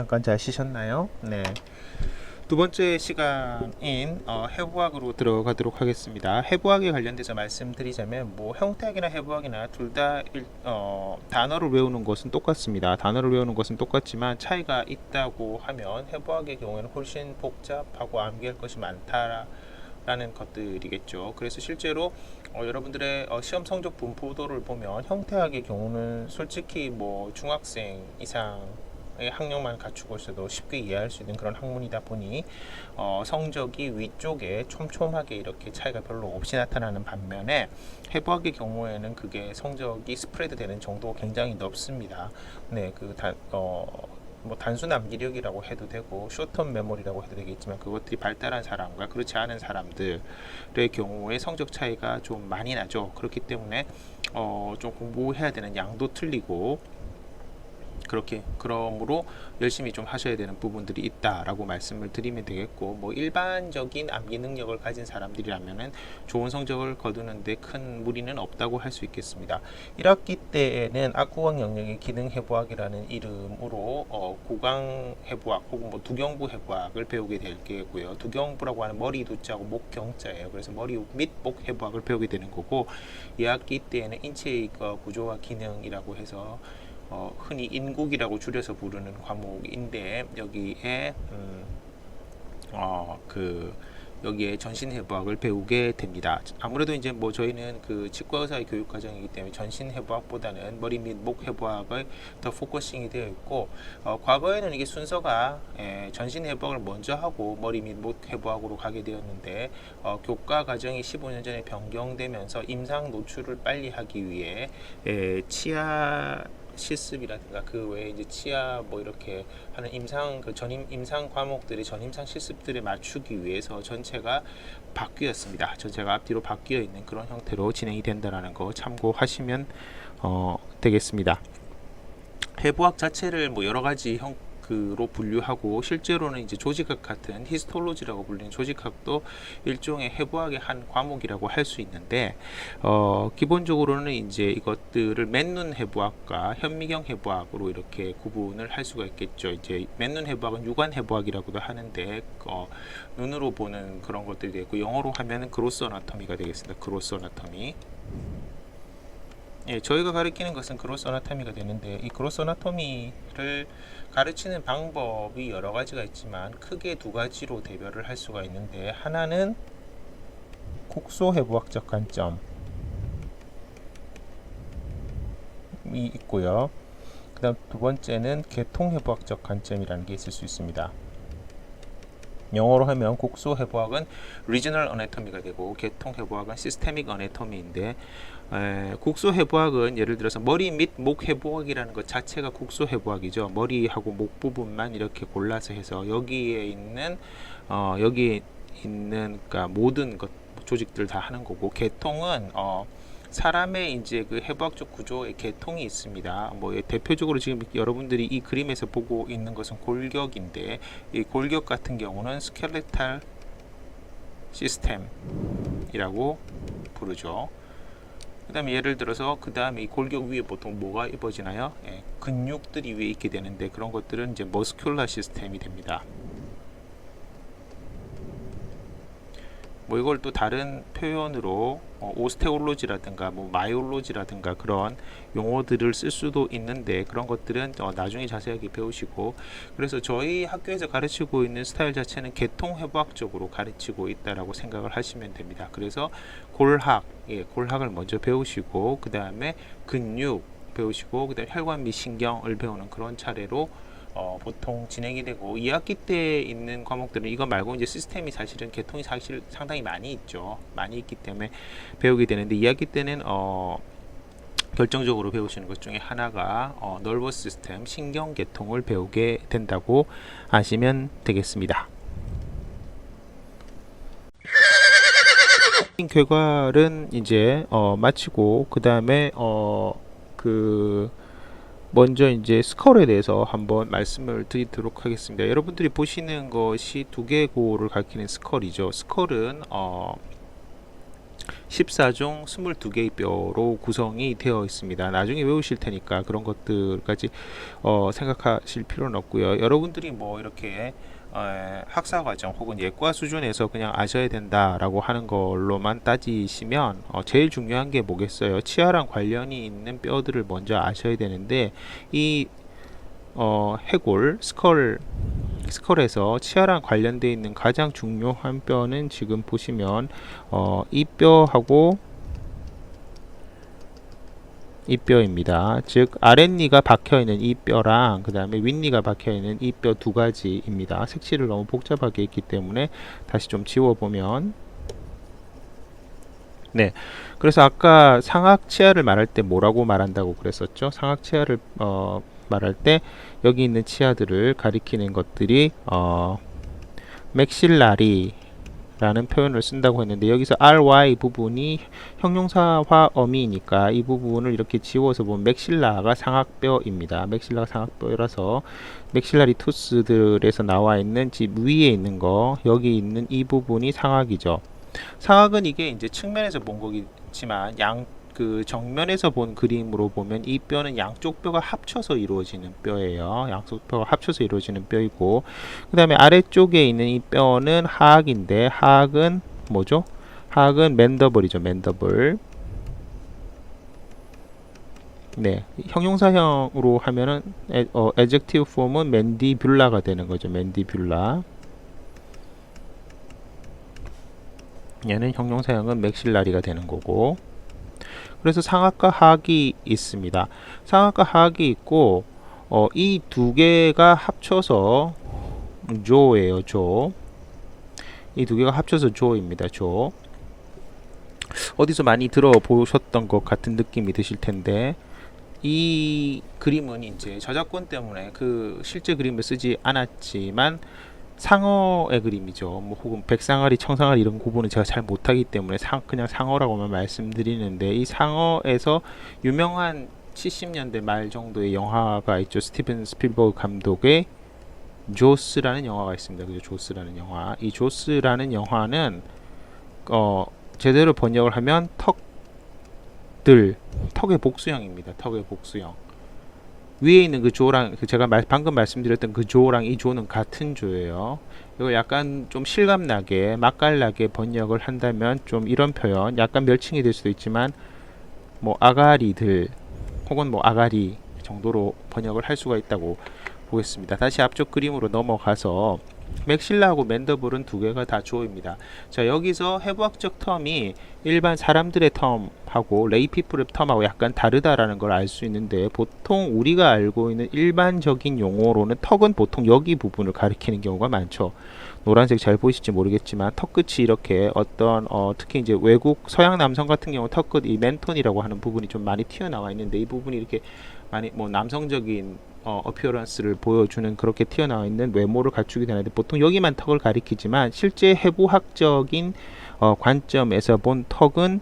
잠깐 잘 쉬셨나요? 네. 두 번째 시간인 해부학으로 들어가도록 하겠습니다. 해부학에 관련돼서 말씀드리자면 뭐 형태학이나 해부학이나 둘 다 단어를 외우는 것은 똑같습니다. 단어를 외우는 것은 똑같지만 차이가 있다고 하면 해부학의 경우에는 훨씬 복잡하고 암기할 것이 많다라는 것들이겠죠. 그래서 실제로 여러분들의 시험 성적 분포도를 보면 형태학의 경우는 솔직히 뭐 중학생 이상 학력만 갖추고 있어도 쉽게 이해할 수 있는 그런 학문이다 보니 성적이 위쪽에 촘촘하게 이렇게 차이가 별로 없이 나타나는 반면에 해부학의 경우에는 그게 성적이 스프레드 되는 정도가 굉장히 넓습니다. 네, 뭐 단순 암기력이라고 해도 되고 쇼텀 메모리라고 해도 되겠지만 그것들이 발달한 사람과 그렇지 않은 사람들의 경우에 성적 차이가 좀 많이 나죠. 그렇기 때문에 좀 공부해야 되는 양도 틀리고 그러므로 열심히 좀 하셔야 되는 부분들이 있다라고 말씀을 드리면 되겠고, 뭐 일반적인 암기 능력을 가진 사람들이라면은 좋은 성적을 거두는데 큰 무리는 없다고 할 수 있겠습니다. 1학기 때에는 악구강 영역의 기능 해부학이라는 이름으로 구강 해부학 혹은 뭐 두경부 해부학을 배우게 될 게고요. 두경부라고 하는 머리 두자고 목 경자예요. 그래서 머리 및 목 해부학을 배우게 되는 거고, 2학기 때에는 인체의 구조와 기능이라고 해서 흔히 인국이라고 줄여서 부르는 과목인데 여기에 여기에 전신해부학을 배우게 됩니다. 아무래도 이제 뭐 저희는 그 치과의사의 교육 과정이기 때문에 전신해부학보다는 머리 및 목 해부학을 더 포커싱이 되어 있고, 과거에는 이게 순서가 전신해부학을 먼저 하고 머리 및 목 해부학으로 가게 되었는데 교과 과정이 15년 전에 변경되면서 임상 노출을 빨리 하기 위해 치아 실습이라든가 그 외에 이제 치아 뭐 이렇게 하는 임상 임상 과목들이 전임상 실습들에 맞추기 위해서 전체가 바뀌었습니다. 전체가 앞뒤로 바뀌어 있는 그런 형태로 진행이 된다라는 거 참고하시면 되겠습니다. 해부학 자체를 뭐 여러 가지 형태로 분류하고, 실제로는 이제 조직학 같은 히스톨로지라고 불리는 조직학도 일종의 해부학의 한 과목이라고 할 수 있는데, 기본적으로는 이제 이것들을 맨눈 해부학과 현미경 해부학으로 이렇게 구분을 할 수가 있겠죠. 이제 맨눈 해부학은 육안 해부학이라고도 하는데 눈으로 보는 그런 것들이 되고, 영어로 하면은 그로스 어나토미가 되겠습니다. 그로스 어나토미. 저희가 가르치는 것은 그로스 어나토미가 되는데, 이 그로스 어나토미를 가르치는 방법이 여러 가지가 있지만 크게 두 가지로 대별을 할 수가 있는데, 하나는 국소해부학적 관점이 있고요. 그 다음 두 번째는 계통해부학적 관점이라는 게 있을 수 있습니다. 영어로 하면 국소해부학은 리저널 어네토미가 되고 계통해부학은 시스테믹 어네토미인데, 국소해부학은 예를 들어서 머리 및 목 해부학이라는 것 자체가 국소해부학이죠. 머리하고 목 부분만 이렇게 골라서 해서 여기에 있는 그러니까 모든 조직들 다 하는 거고, 계통은 사람의 이제 그 해부학적 구조의 계통이 있습니다. 뭐 대표적으로 지금 여러분들이 이 그림에서 보고 있는 것은 골격인데, 이 골격 같은 경우는 스켈레탈 시스템이라고 부르죠. 그 다음에 예를 들어서 그 다음에 이 골격 위에 보통 뭐가 입어지나요? 근육들이 위에 있게 되는데, 그런 것들은 이제 머스큘라 시스템이 됩니다. 뭐 이걸 또 다른 표현으로 오스테올로지라든가 뭐 마이올로지라든가 그런 용어들을 쓸 수도 있는데, 그런 것들은 나중에 자세하게 배우시고, 그래서 저희 학교에서 가르치고 있는 스타일 자체는 계통해부학적으로 가르치고 있다라고 생각을 하시면 됩니다. 그래서 골학을 먼저 배우시고, 그 다음에 근육 배우시고, 그 다음에 혈관 및 신경을 배우는 그런 차례로 보통 진행이 되고, 2학기 때 있는 과목들은 이거 말고 이제 시스템이 사실은 계통이 사실 상당히 많이 있죠. 많이 있기 때문에 배우게 되는데, 2학기 때는 결정적으로 배우시는 것 중에 하나가 너버스 시스템, 신경 계통을 배우게 된다고 아시면 되겠습니다. 결과는 이제 마치고, 그 다음에 먼저 이제 스컬에 대해서 한번 말씀을 드리도록 하겠습니다. 여러분들이 보시는 것이 두개골을 가리키는 스컬이죠. 스컬은 14종 22개의 뼈로 구성이 되어 있습니다. 나중에 외우실 테니까 그런 것들까지 생각하실 필요는 없고요. 여러분들이 뭐 이렇게 학사 과정 혹은 예과 수준에서 그냥 아셔야 된다라고 하는 걸로만 따지시면 제일 중요한 게 뭐겠어요? 치아랑 관련이 있는 뼈들을 먼저 아셔야 되는데 이 해골 스컬에서 치아랑 관련되어 있는 가장 중요한 뼈는 지금 보시면 이 뼈하고 이 뼈입니다. 즉 아랫니가 박혀있는 이 뼈랑 그 다음에 윗니가 박혀있는 이 뼈 두 가지입니다. 색칠을 너무 복잡하게 했기 때문에 다시 좀 지워보면, 네, 그래서 아까 상악 치아를 말할 때 뭐라고 말한다고 그랬었죠? 상악 치아를 말할 때 여기 있는 치아들을 가리키는 것들이 맥실라리 라는 표현을 쓴다고 했는데, 여기서 ry 부분이 형용사화 어미니까 이 부분을 이렇게 지워서 보면 맥실라가 상악뼈입니다. 맥실라가 상악뼈라서 맥실라리 투스들에서 나와 있는 집 위에 있는 거, 여기 있는 이 부분이 상악이죠. 상악은 이게 이제 측면에서 본 거겠지만 그 정면에서 본 그림으로 보면 이 뼈는 양쪽 뼈가 합쳐서 이루어지는 뼈예요. 양쪽 뼈가 합쳐서 이루어지는 뼈이고, 그 다음에 아래쪽에 있는 이 뼈는 하악인데, 하악은 뭐죠? 하악은 맨더블이죠. 맨더블. 네, 형용사형으로 하면은 adjective form은 맨디뷸라가 되는 거죠. 맨디뷸라. 얘는 형용사형은 맥실라리가 되는 거고. 그래서 상악과 하악이 있습니다. 상악과 하악이 있고 이 두 개가 합쳐서 조예요. 조. 이 두 개가 합쳐서 조입니다. 조. 어디서 많이 들어보셨던 것 같은 느낌이 드실 텐데, 이 그림은 이제 저작권 때문에 그 실제 그림을 쓰지 않았지만 상어의 그림이죠. 뭐 혹은 백상아리, 청상아리 이런 구분은 제가 잘 못하기 때문에 그냥 상어라고만 말씀드리는데, 이 상어에서 유명한 70년대 말 정도의 영화가 있죠. 스티븐 스필버그 감독의 조스라는 영화가 있습니다. 그죠? 조스라는 영화. 이 조스라는 영화는 제대로 번역을 하면 턱의 복수형입니다. 턱의 복수형. 위에 있는 그 조랑 제가 방금 말씀드렸던 그 조랑 이 조는 같은 조예요. 이걸 약간 좀 실감나게 맛깔나게 번역을 한다면 좀 이런 표현, 약간 멸칭이 될 수도 있지만 뭐 아가리들 혹은 뭐 아가리 정도로 번역을 할 수가 있다고 보겠습니다. 다시 앞쪽 그림으로 넘어가서 맥실라하고 맨더블은 두 개가 다 조입니다. 자, 여기서 해부학적 텀이 일반 사람들의 텀하고 레이피플의 텀하고 약간 다르다라는 걸 알 수 있는데, 보통 우리가 알고 있는 일반적인 용어로는 턱은 보통 여기 부분을 가리키는 경우가 많죠. 노란색 잘 보이실지 모르겠지만 턱 끝이 이렇게 특히 이제 외국 서양 남성 같은 경우 턱 끝 이 맨톤이라고 하는 부분이 좀 많이 튀어나와 있는데, 이 부분이 이렇게 많이 뭐 남성적인 어피어런스를 보여주는 그렇게 튀어나와 있는 외모를 갖추게 되는데, 보통 여기만 턱을 가리키지만 실제 해부학적인 관점에서 본 턱은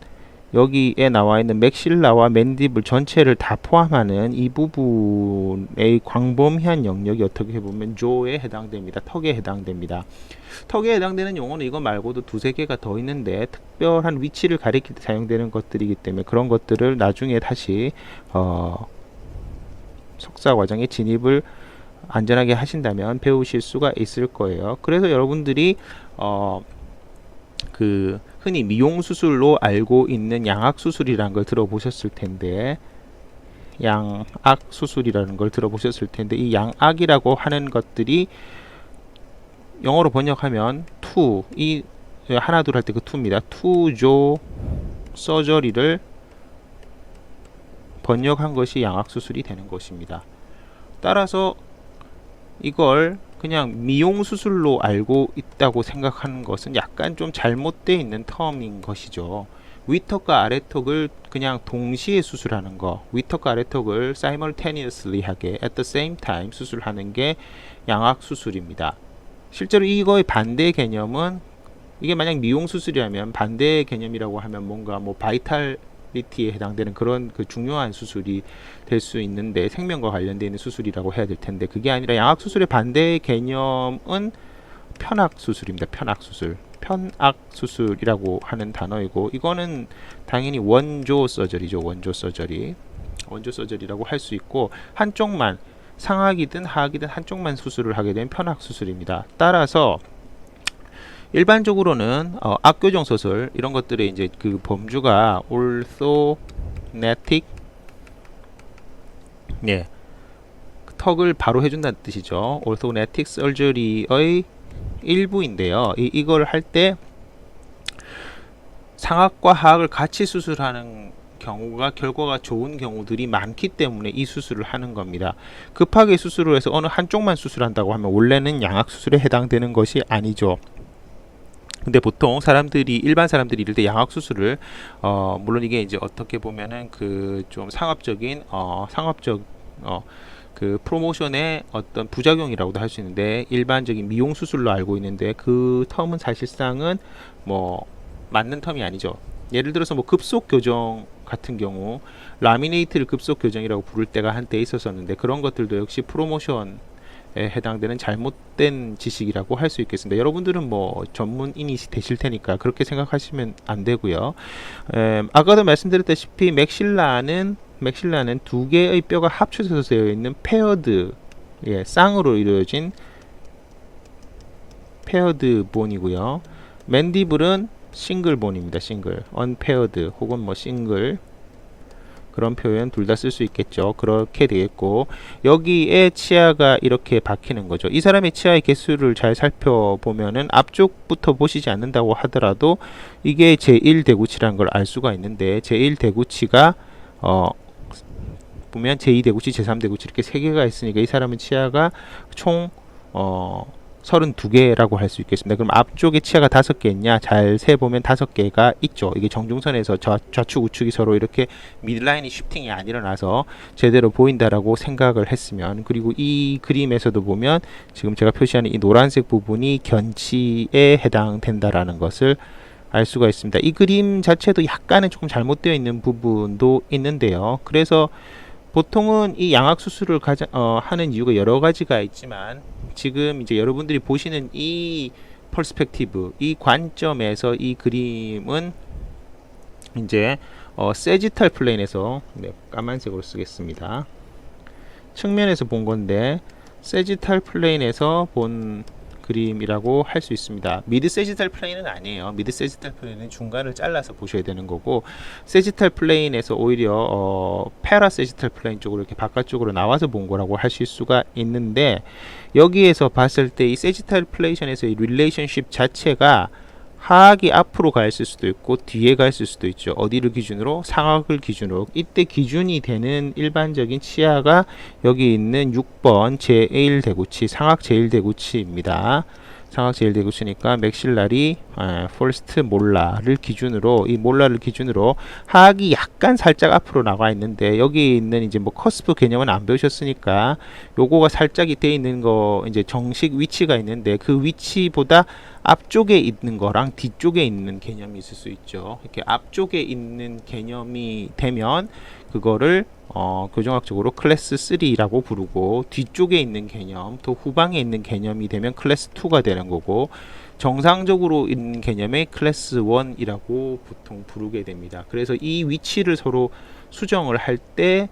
여기에 나와 있는 맥실라와 맨디블 전체를 다 포함하는 이 부분의 광범위한 영역이 어떻게 보면 조에 해당됩니다. 턱에 해당됩니다. 턱에 해당되는 용어는 이거 말고도 두세 개가 더 있는데, 특별한 위치를 가리킬 때 사용되는 것들이기 때문에 그런 것들을 나중에 다시 석사 과정에 진입을 안전하게 하신다면 배우실 수가 있을 거예요. 그래서 여러분들이 그 흔히 미용 수술로 알고 있는 양악 수술이라는 걸 들어보셨을 텐데, 양악 수술이라는 걸 들어보셨을 텐데, 이 양악이라고 하는 것들이 영어로 번역하면 투, 이 하나 둘 할 때 그 투입니다. 투조 서저리를 번역한 것이 양악 수술이 되는 것입니다. 따라서 이걸 그냥 미용 수술로 알고 있다고 생각하는 것은 약간 좀 잘못되어 있는 텀인 것이죠. 위턱과 아래턱을 그냥 동시에 수술하는 거, 위턱과 아래턱을 simultaneously 하게 at the same time 수술하는 게 양악 수술입니다. 실제로 이거의 반대 개념은, 이게 만약 미용 수술이라면 반대 개념이라고 하면 뭔가 뭐 바이탈리티에 해당되는 그런 그 중요한 수술이 될 수 있는데, 생명과 관련되어 있는 수술이라고 해야 될 텐데, 그게 아니라 양악 수술의 반대 개념은 편악 수술입니다. 편악 수술. 편악 수술이라고 하는 단어이고, 이거는 당연히 원조 서저리죠. 원조 서저리라고 할 수 있고, 한쪽만 상악이든 하악이든 한쪽만 수술을 하게 되면 편악 수술입니다. 따라서 일반적으로는 악교정 수술 이런 것들의 이제 그 범주가 orthognathic, 예, 턱을 바로 해준다는 뜻이죠. orthognathic surgery의 일부인데요. 이걸 할 때 상악과 하악을 같이 수술하는 경우가 결과가 좋은 경우들이 많기 때문에 이 수술을 하는 겁니다. 급하게 수술을 해서 어느 한쪽만 수술한다고 하면 원래는 양악 수술에 해당되는 것이 아니죠. 근데 보통 일반 사람들이 이럴 때 양악 수술을 물론 이게 이제 어떻게 보면은 그 좀 상업적인 그 프로모션의 어떤 부작용이라고도 할 수 있는데, 일반적인 미용 수술로 알고 있는데 그 텀은 사실상은 뭐 맞는 텀이 아니죠. 예를 들어서 뭐 급속 교정 같은 경우 라미네이트를 급속 교정이라고 부를 때가 한때 있었었는데, 그런 것들도 역시 프로모션에 해당되는 잘못된 지식이라고 할 수 있겠습니다. 여러분들은 뭐 전문인이 되실 테니까 그렇게 생각하시면 안 되고요. 아까도 말씀드렸다시피 맥실라는 두 개의 뼈가 합쳐져서 되어 있는 페어드, 쌍으로 이루어진 페어드 본이고요. 맨디블은 싱글 본입니다. 싱글, 언페어드 혹은 뭐 싱글, 그런 표현 둘 다 쓸 수 있겠죠. 그렇게 되겠고, 여기에 치아가 이렇게 박히는 거죠. 이 사람의 치아의 개수를 잘 살펴보면은 앞쪽부터 보시지 않는다고 하더라도 이게 제1대구치라는 걸 알 수가 있는데, 제1대구치가 보면 제2대구치, 제3대구치 이렇게 3개가 있으니까 이 사람은 치아가 총 32개라고 할 수 있겠습니다. 그럼 앞쪽에 치아가 5개 있냐? 잘 세보면 5개가 있죠. 이게 정중선에서 좌측 우측이 서로 이렇게 미드라인이 쉬프팅이 안 일어나서 제대로 보인다라고 생각을 했으면, 그리고 이 그림에서도 보면 지금 제가 표시하는 이 노란색 부분이 견치에 해당된다라는 것을 알 수가 있습니다. 이 그림 자체도 약간은 조금 잘못되어 있는 부분도 있는데요. 그래서 보통은 이 양악 수술을 하는 이유가 여러 가지가 있지만, 지금 이제 여러분들이 보시는 이 퍼스펙티브, 이 관점에서 이 그림은 이제 세지탈 플레인에서, 까만색으로 쓰겠습니다. 측면에서 본 건데 세지탈 플레인에서 본 그림이라고 할 수 있습니다. 미드 세지탈 플레인은 아니에요. 미드 세지탈 플레인은 중간을 잘라서 보셔야 되는 거고, 세지탈 플레인에서 오히려 패라 세지탈 플레인 쪽으로 이렇게 바깥쪽으로 나와서 본 거라고 하실 수가 있는데, 여기에서 봤을 때 이 세지탈 플레이션에서 이 릴레이션십 자체가 하악이 앞으로 가 있을 수도 있고 뒤에 가 있을 수도 있죠. 어디를 기준으로? 상악을 기준으로. 이때 기준이 되는 일반적인 치아가 여기 있는 6번 제1대구치, 상악 제1대구치입니다. 상악 제1대구치니까 맥실라리 퍼스트 몰라를 기준으로, 이 몰라를 기준으로 하악이 약간 살짝 앞으로 나가 있는데, 여기 있는 이제 뭐 커스프 개념은 안 배우셨으니까 요거가 살짝이 돼 있는 거, 이제 정식 위치가 있는데 그 위치보다 앞쪽에 있는 거랑 뒤쪽에 있는 개념이 있을 수 있죠. 이렇게 앞쪽에 있는 개념이 되면 그거를 교정학적으로 클래스 3라고 부르고, 뒤쪽에 있는 개념, 또 후방에 있는 개념이 되면 클래스 2가 되는 거고, 정상적으로 있는 개념의 클래스 1이라고 보통 부르게 됩니다. 그래서 이 위치를 서로 수정을 할 때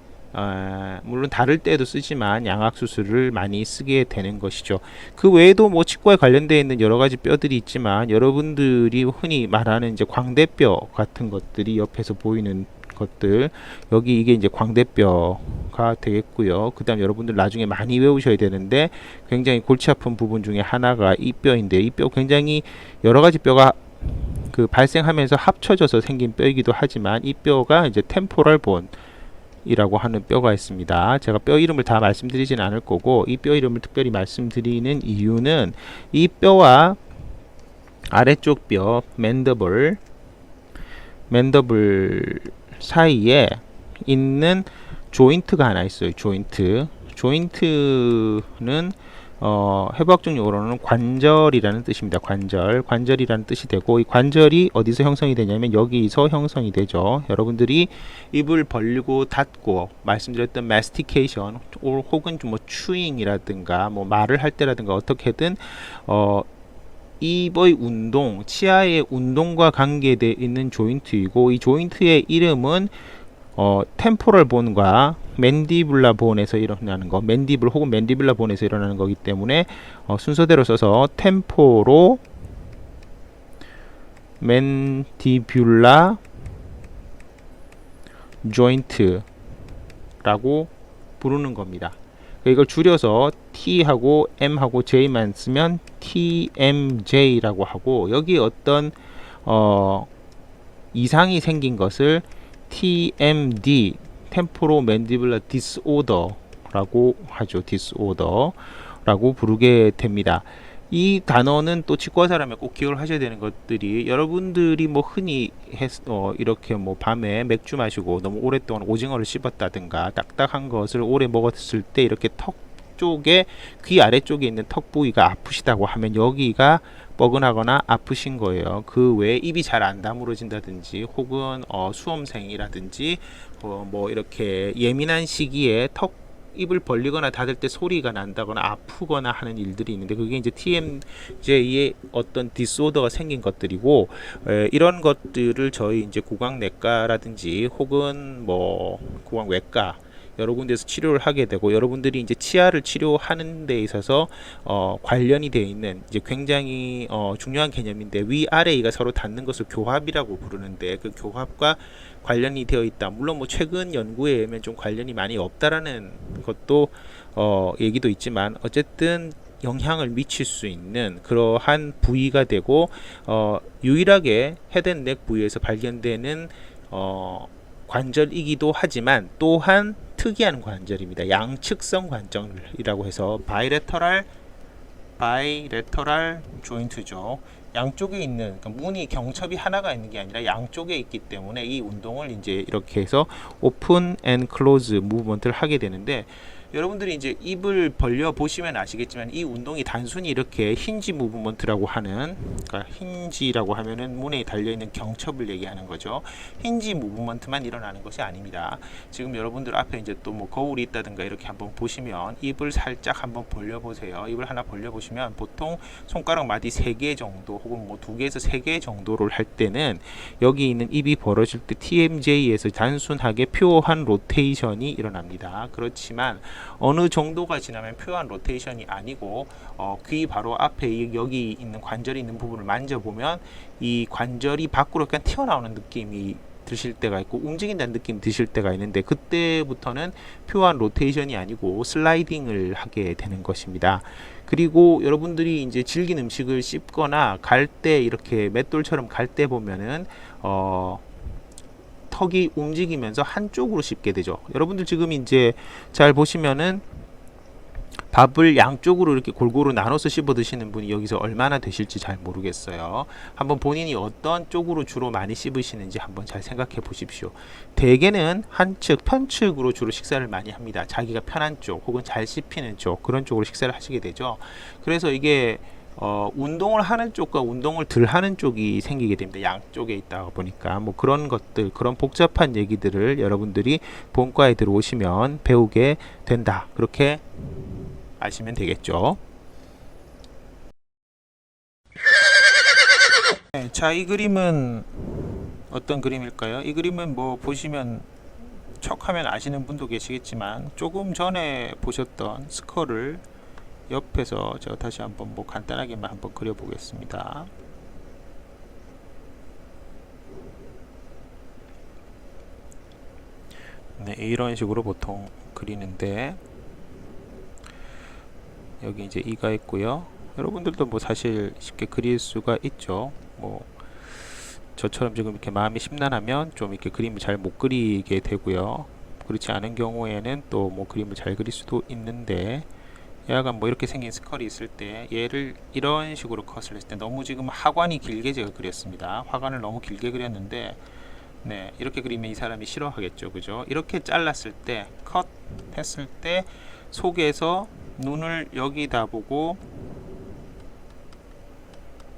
물론 다를 때도 쓰지만 양악 수술을 많이 쓰게 되는 것이죠. 그 외에도 뭐 치과에 관련되어 있는 여러 가지 뼈들이 있지만, 여러분들이 흔히 말하는 이제 광대뼈 같은 것들이 옆에서 보이는 것들, 여기 이게 이제 광대뼈가 되겠고요. 그 다음 여러분들 나중에 많이 외우셔야 되는데 굉장히 골치 아픈 부분 중에 하나가 이 뼈인데, 이 뼈 굉장히 여러 가지 뼈가 그 발생하면서 합쳐져서 생긴 뼈이기도 하지만, 이 뼈가 이제 템포럴 본 이라고 하는 뼈가 있습니다. 제가 뼈 이름을 다 말씀드리진 않을 거고, 이 뼈 이름을 특별히 말씀드리는 이유는 이 뼈와 아래쪽 뼈 맨더블 사이에 있는 조인트가 하나 있어요. 조인트는 해부학적 용어로는 관절이라는 뜻입니다. 관절이라는 뜻이 되고, 이 관절이 어디서 형성이 되냐면 여기서 형성이 되죠. 여러분들이 입을 벌리고 닫고 말씀드렸던 마스티케이션 혹은 뭐 추잉이라든가 뭐 말을 할 때라든가 어떻게든 입의 운동, 치아의 운동과 관계되어 있는 조인트이고, 이 조인트의 이름은 템포럴 본과 맨디블라 본에서 일어나는 거, 맨디블 혹은 맨디블라 본에서 일어나는 거기 때문에 순서대로 써서 템포로 맨디뷸라 조인트라고 부르는 겁니다. 이걸 줄여서 T하고 M하고 J만 쓰면 TMJ라고 하고, 여기 어떤 이상이 생긴 것을 TMD, 템포로맨디블라 디스오더라고 하죠. 디스오더라고 부르게 됩니다. 이 단어는 또 치과 사람이 꼭 기억을 하셔야 되는 것들이, 여러분들이 뭐 흔히 이렇게 뭐 밤에 맥주 마시고 너무 오랫동안 오징어를 씹었다든가 딱딱한 것을 오래 먹었을 때 이렇게 턱 쪽에, 귀 아래쪽에 있는 턱 부위가 아프시다고 하면 여기가 뻐근하거나 아프신 거예요. 그 외에 입이 잘 안 다물어진다든지 혹은 수험생이라든지 뭐 이렇게 예민한 시기에 입을 벌리거나 닫을 때 소리가 난다거나 아프거나 하는 일들이 있는데, 그게 이제 TMJ의 어떤 디스오더가 생긴 것들이고, 이런 것들을 저희 이제 구강내과라든지 혹은 뭐 구강외과 여러 군데서 치료를 하게 되고, 여러분들이 이제 치아를 치료하는 데 있어서 관련이 되어 있는 이제 굉장히 중요한 개념인데, 위아래이가 서로 닿는 것을 교합이라고 부르는데, 그 교합과 관련이 되어 있다. 물론 뭐 최근 연구에 의하면 좀 관련이 많이 없다라는 것도 얘기도 있지만, 어쨌든 영향을 미칠 수 있는 그러한 부위가 되고, 유일하게 헤드앤넥 부위에서 발견되는 관절이기도 하지만 또한 특이한 관절입니다. 양측성 관절이라고 해서 바이레터럴 조인트죠. 양쪽에 있는, 그러니까 문이 경첩이 하나가 있는 게 아니라 양쪽에 있기 때문에 이 운동을 이제 이렇게 해서 오픈 앤 클로즈 무브먼트를 하게 되는데, 여러분들이 이제 입을 벌려 보시면 아시겠지만 이 운동이 단순히 이렇게 힌지 무브먼트라고 하는, 그러니까 힌지라고 하면은 문에 달려 있는 경첩을 얘기하는 거죠. 힌지 무브먼트만 일어나는 것이 아닙니다. 지금 여러분들 앞에 이제 또 뭐 거울이 있다든가 이렇게 한번 보시면 입을 살짝 한번 벌려 보세요. 입을 하나 벌려 보시면 보통 손가락 마디 3개 정도 혹은 뭐 2개에서 3개 정도를 할 때는 여기 있는 입이 벌어질 때 TMJ에서 단순하게 표한 로테이션이 일어납니다. 그렇지만 어느 정도가 지나면 표한 로테이션이 아니고 귀 바로 앞에 여기 있는 관절이 있는 부분을 만져보면 이 관절이 밖으로 그냥 튀어나오는 느낌이 드실 때가 있고 움직인다는 느낌이 드실 때가 있는데, 그때부터는 표한 로테이션이 아니고 슬라이딩을 하게 되는 것입니다. 그리고 여러분들이 이제 질긴 음식을 씹거나 갈 때 이렇게 맷돌처럼 갈 때 보면은 턱이 움직이면서 한쪽으로 씹게 되죠. 여러분들 지금 이제 잘 보시면은 밥을 양쪽으로 이렇게 골고루 나눠서 씹어 드시는 분이 여기서 얼마나 되실지 잘 모르겠어요. 한번 본인이 어떤 쪽으로 주로 많이 씹으시는지 한번 잘 생각해 보십시오. 대개는 한측, 편측으로 주로 식사를 많이 합니다. 자기가 편한 쪽 혹은 잘 씹히는 쪽, 그런 쪽으로 식사를 하시게 되죠. 그래서 이게 운동을 하는 쪽과 운동을 덜 하는 쪽이 생기게 됩니다. 양쪽에 있다 보니까 뭐 그런 것들, 그런 복잡한 얘기들을 여러분들이 본과에 들어오시면 배우게 된다. 그렇게 아시면 되겠죠. 네, 자, 이 그림은 어떤 그림일까요? 이 그림은 뭐 보시면 척하면 아시는 분도 계시겠지만 조금 전에 보셨던 스컬을 옆에서 제가 다시 한번 뭐 간단하게만 한번 그려 보겠습니다. 네, 이런 식으로 보통 그리는데, 여기 이제 이가 있고요. 여러분들도 뭐 사실 쉽게 그릴 수가 있죠. 뭐 저처럼 지금 이렇게 마음이 심란하면 좀 이렇게 그림을 잘 못 그리게 되고요. 그렇지 않은 경우에는 또 뭐 그림을 잘 그릴 수도 있는데, 약간 뭐 이렇게 생긴 스컬이 있을 때 얘를 이런 식으로 컷을 했을 때, 너무 지금 하관이 길게 제가 그렸습니다. 화관을 너무 길게 그렸는데, 네, 이렇게 그리면 이 사람이 싫어하겠죠, 그죠? 이렇게 잘랐을 때, 컷 했을 때 속에서 눈을 여기다 보고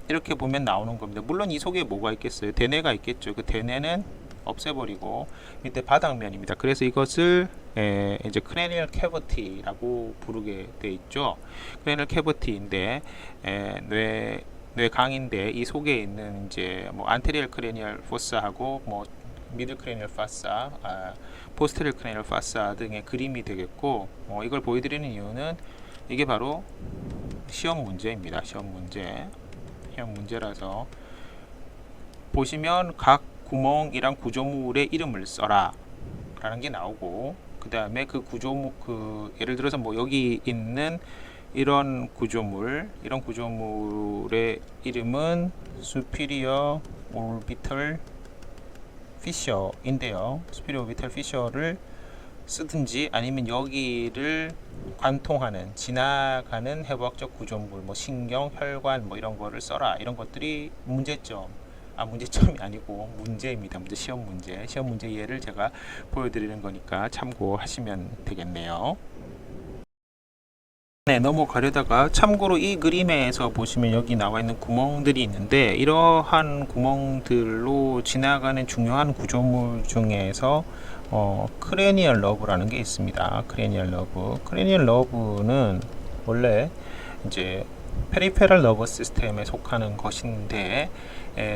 이렇게 보면 나오는 겁니다. 물론 이 속에 뭐가 있겠어요? 대뇌가 있겠죠. 그 대뇌는 없애버리고 밑에 바닥면입니다. 그래서 이것을 이제 크레니얼 캐버티라고 부르게 돼 있죠. 크레니얼 캐버티인데 뇌 강인데 이 속에 있는 이제 뭐 안테리얼 크레니얼 포사하고 뭐 미들 크레니얼 파사, 포스테리얼 크레니얼 파사 등의 그림이 되겠고, 이걸 보여드리는 이유는 이게 바로 시험 문제입니다. 시험 문제라서 보시면 각 구멍이랑 구조물의 이름을 써라 라는 게 나오고, 그 다음에 그 구조물, 예를 들어서 뭐 여기 있는 이런 구조물의 이름은 Superior Orbital Fissure인데요. Superior Orbital Fissure를 쓰든지 아니면 여기를 관통하는, 지나가는 해부학적 구조물, 뭐 신경, 혈관 뭐 이런 거를 써라. 이런 것들이 문제점이 아니고 문제입니다. 시험 문제 예를 제가 보여드리는 거니까 참고하시면 되겠네요. 네, 넘어가려다가 참고로 이 그림에서 보시면 여기 나와 있는 구멍들이 있는데, 이러한 구멍들로 지나가는 중요한 구조물 중에서 크레니얼 너브라는 게 있습니다. 크레니얼 너브는 원래 이제 페리페럴 너버 시스템에 속하는 것인데,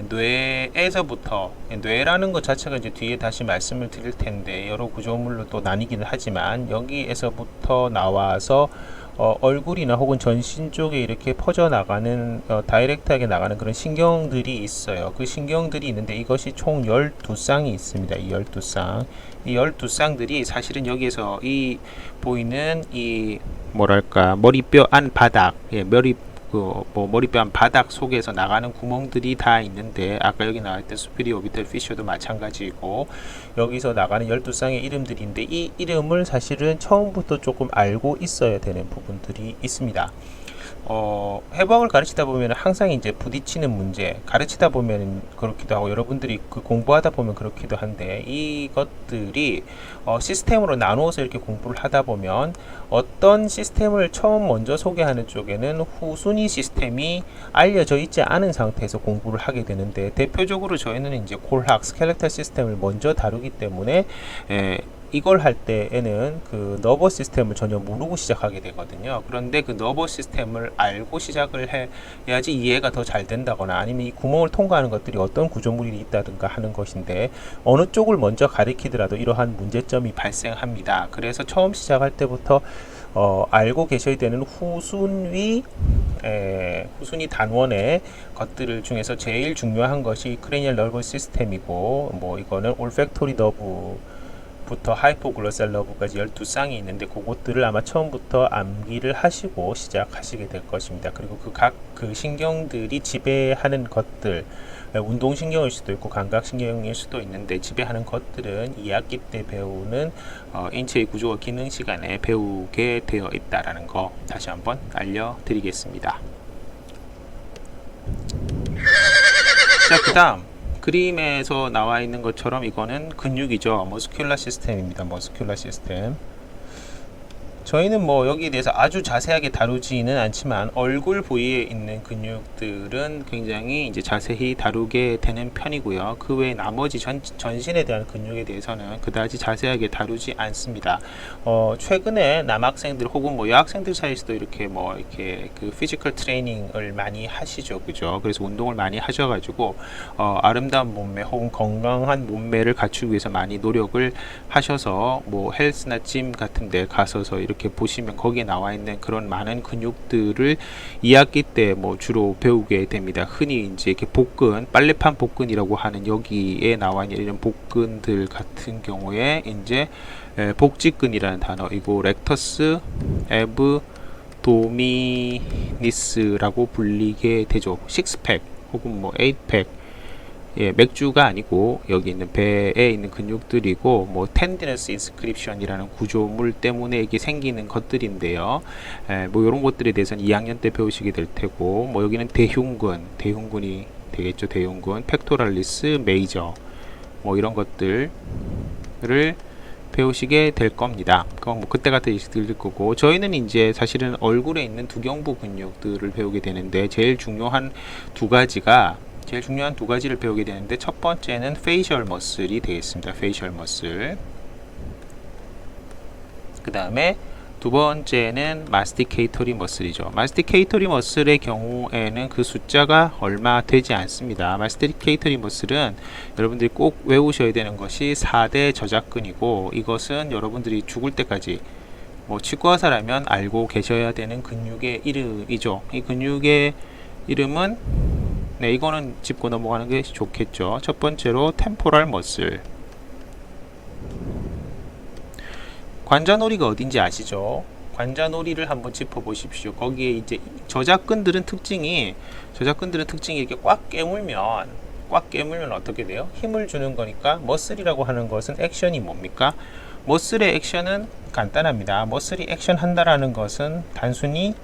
뇌에서부터, 뇌라는 것 자체가 이제 뒤에 다시 말씀을 드릴 텐데 여러 구조물로 또 나뉘기는 하지만, 여기에서부터 나와서 얼굴이나 혹은 전신 쪽에 이렇게 퍼져나가는, 다이렉트하게 나가는 그런 신경들이 있어요. 그 신경들이 있는데 이것이 총 12쌍이 있습니다. 이 12쌍들이 사실은 여기에서 이 보이는 이 뭐랄까 머리뼈 안 바닥, 머리뼈 안 바닥 속에서 나가는 구멍들이 다 있는데, 아까 여기 나와 있던 Superior Orbital Fissure도 마찬가지고 여기서 나가는 12쌍의 이름들인데, 이 이름을 사실은 처음부터 조금 알고 있어야 되는 부분들이 있습니다. 해부학을 가르치다 보면 항상 이제 부딪히는 문제, 가르치다 보면 그렇기도 하고 여러분들이 공부하다 보면 그렇기도 한데, 이것들이 시스템으로 나누어서 이렇게 공부를 하다 보면 어떤 시스템을 처음 먼저 소개하는 쪽에는 후순위 시스템이 알려져 있지 않은 상태에서 공부를 하게 되는데, 대표적으로 저희는 이제 골학, 스켈레탈 시스템을 먼저 다루기 때문에 이걸 할 때에는 그 너버 시스템을 전혀 모르고 시작하게 되거든요. 그런데 그 너버 시스템을 알고 시작을 해야지 이해가 더 잘 된다거나, 아니면 이 구멍을 통과하는 것들이 어떤 구조물이 있다든가 하는 것인데, 어느 쪽을 먼저 가리키더라도 이러한 문제점이 발생합니다. 그래서 처음 시작할 때부터 알고 계셔야 되는 후순위 단원의 것들을 중에서 제일 중요한 것이 크레니얼 너브 시스템이고, 뭐 이거는 올팩토리 너브 부터 하이포글로살 너브까지 12쌍이 있는데, 그것들을 아마 처음부터 암기를 하시고 시작하시게 될 것입니다. 그리고 그 신경들이 지배하는 것들, 운동신경일 수도 있고 감각신경일 수도 있는데, 지배하는 것들은 2학기 때 배우는 인체의 구조와 기능 시간에 배우게 되어 있다라는 거 다시 한번 알려드리겠습니다. 자, 그 다음 그림에서 나와 있는 것처럼 이거는 근육이죠. 머스큘라 시스템입니다. 머스큘라 시스템. 저희는 뭐 여기에 대해서 아주 자세하게 다루지는 않지만, 얼굴 부위에 있는 근육들은 굉장히 이제 자세히 다루게 되는 편이고요. 그 외에 나머지 전신에 대한 근육에 대해서는 그다지 자세하게 다루지 않습니다. 최근에 남학생들 혹은 뭐 여학생들 사이에서도 이렇게 그 피지컬 트레이닝을 많이 하시죠, 그죠? 그래서 운동을 많이 하셔가지고 아름다운 몸매 혹은 건강한 몸매를 갖추기 위해서 많이 노력을 하셔서, 뭐 헬스나 짐 같은데 가서서 이렇게 보시면 거기에 나와 있는 그런 많은 근육들을 2학기 때 뭐 주로 배우게 됩니다. 흔히 이제 이렇게 복근, 빨래판 복근이라고 하는 여기에 나와 있는 이런 복근들 같은 경우에 이제 복직근이라는 단어이고, 렉터스 애브도미니스라고 불리게 되죠. 식스팩 혹은 뭐 에잇팩, 맥주가 아니고 여기 있는 배에 있는 근육들이고, 뭐 텐디너스 인스크립션이라는 구조물 때문에 이게 생기는 것들인데요. 뭐 이런 것들에 대해서는 2학년 때 배우시게 될 테고, 뭐 여기는 대흉근이 되겠죠. 대흉근, 팩토랄리스 메이저, 뭐 이런 것들을 배우시게 될 겁니다. 그건 뭐 그때 같은 들릴 거고, 저희는 이제 사실은 얼굴에 있는 두경부 근육들을 배우게 되는데, 제일 중요한 두 가지를 배우게 되는데, 첫 번째는 페이셜 머슬이 되겠습니다. 페이셜 머슬. 그 다음에 두 번째는 마스티케이토리 머슬이죠. 마스티케이토리 머슬의 경우에는 그 숫자가 얼마 되지 않습니다. 마스티케이토리 머슬은 여러분들이 꼭 외우셔야 되는 것이 4대 저작근이고, 이것은 여러분들이 죽을 때까지 뭐 치과의사라면 알고 계셔야 되는 근육의 이름이죠. 이 근육의 이름은, 네, 이거는 짚고 넘어가는 게 좋겠죠. 첫 번째로 템포럴 머슬. 관자놀이가 어딘지 아시죠? 관자놀이를 한번 짚어보십시오. 거기에 이제 저작근들은 특징이 이렇게 꽉 깨물면 어떻게 돼요? 힘을 주는 거니까. 머슬이라고 하는 것은 액션이 뭡니까? 머슬의 액션은 간단합니다. 머슬이 액션 한다라는 것은 단순히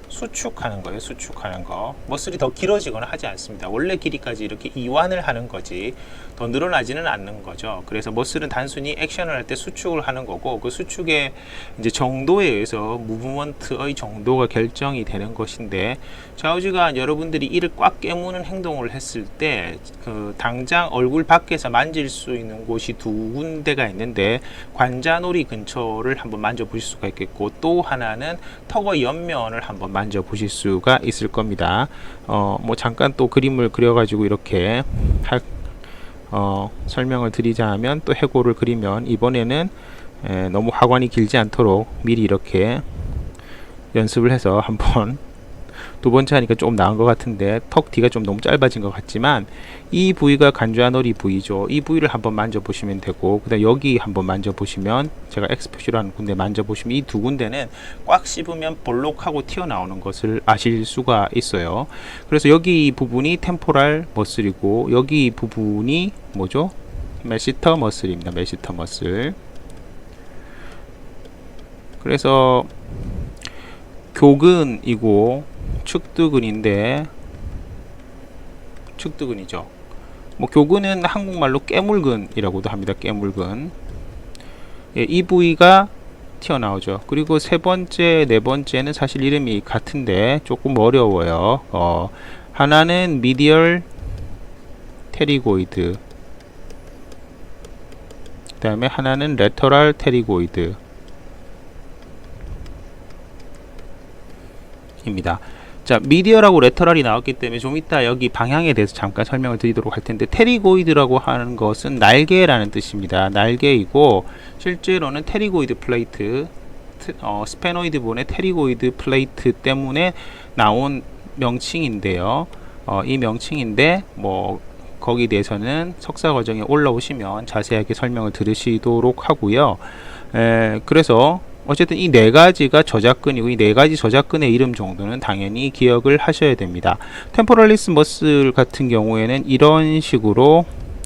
수축하는 거예요. 수축하는 거. 머슬이 더 길어지거나 하지 않습니다. 원래 길이까지 이렇게 이완을 하는 거지 더 늘어나지는 않는 거죠. 그래서 머슬은 단순히 액션을 할 때 수축을 하는 거고, 그 수축의 이제 정도에 의해서 무브먼트의 정도가 결정이 되는 것인데, 좌우지간 여러분들이 이를 꽉 깨무는 행동을 했을 때 그 당장 얼굴 밖에서 만질 수 있는 곳이 두 군데가 있는데, 관자놀이 근처를 한번 만져보실 수가 있겠고, 또 하나는 턱의 옆면을 한번 만져보실 수가 있을 겁니다. 뭐 잠깐 또 그림을 그려가지고 이렇게 설명을 드리자면, 또 해골을 그리면 이번에는 너무 하관이 길지 않도록 미리 이렇게 연습을 해서 한번, 두 번째 하니까 조금 나은 것 같은데 턱 뒤가 좀 너무 짧아진 것 같지만, 이 부위가 관자놀이 부위죠. 이 부위를 한번 만져보시면 되고, 그 다음 여기 한번 만져보시면, 제가 엑스표시라는 군데 만져보시면 이 두 군데는 꽉 씹으면 볼록하고 튀어나오는 것을 아실 수가 있어요. 그래서 여기 부분이 템포럴 머슬이고, 여기 부분이 뭐죠? 메시터 머슬입니다. 메시터 머슬. 그래서 교근이고 측두근인데, 측두근이죠. 뭐 교근은 한국말로 깨물근이라고도 합니다. 깨물근. 예, 이 부위가 튀어나오죠. 그리고 세 번째, 네 번째는 사실 이름이 같은데 조금 어려워요. 하나는 미디얼 테리고이드, 그 다음에 하나는 레터럴 테리고이드 입니다. 자, 미디어라고 레터럴이 나왔기 때문에 좀 이따 여기 방향에 대해서 잠깐 설명을 드리도록 할 텐데, 테리고이드라고 하는 것은 날개라는 뜻입니다. 날개이고, 실제로는 테리고이드 플레이트, 스페노이드 본의 테리고이드 플레이트 때문에 나온 명칭인데요. 이 명칭인데, 뭐 거기에 대해서는 석사 과정에 올라오시면 자세하게 설명을 들으시도록 하고요. 그래서 어쨌든 이 네 가지가 저작근이고, 이 네 가지 저작근의 이름 정도는 당연히 기억을 하셔야 됩니다. 템포럴리스 머슬 같은 경우에는 이런 식으로